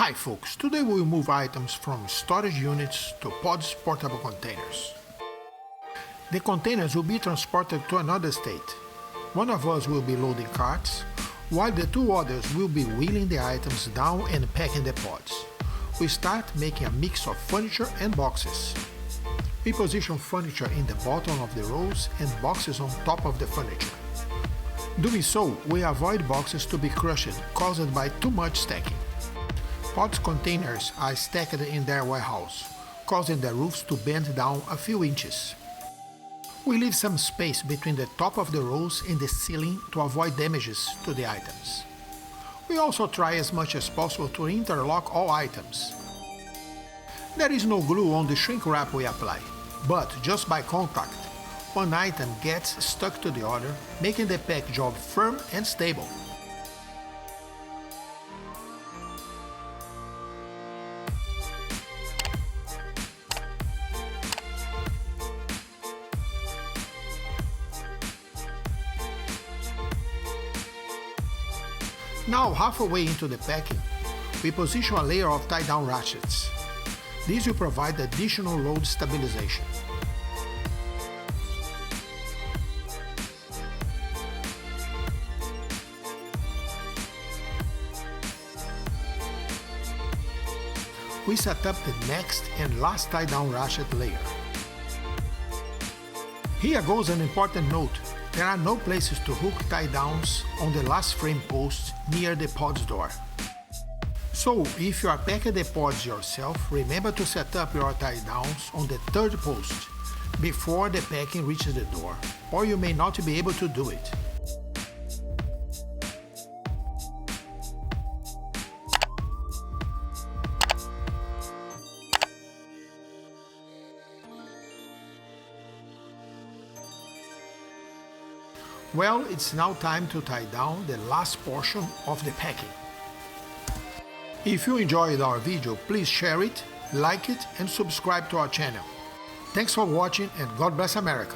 Hi folks, today we will move items from storage units to pods portable containers. The containers will be transported to another state. One of us will be loading carts, while the two others will be wheeling the items down and packing the pods. We start making a mix of furniture and boxes. We position furniture in the bottom of the rows and boxes on top of the furniture. Doing so, we avoid boxes to be crushed caused by too much stacking. Pods containers are stacked in their warehouse, causing the roofs to bend down a few inches. We leave some space between the top of the rows and the ceiling to avoid damages to the items. We also try as much as possible to interlock all items. There is no glue on the shrink wrap we apply, but just by contact, one item gets stuck to the other, making the pack job firm and stable. Now, halfway into the packing, we position a layer of tie-down ratchets. These will provide additional load stabilization. We set up the next and last tie-down ratchet layer. Here goes an important note. There are no places to hook tie-downs on the last frame post near the pod's door. So, if you are packing the pods yourself, remember to set up your tie-downs on the third post before the packing reaches the door, or you may not be able to do it. Well, it's now time to tie down the last portion of the packing. If you enjoyed our video, please share it, like it, and subscribe to our channel. Thanks for watching, and God bless America!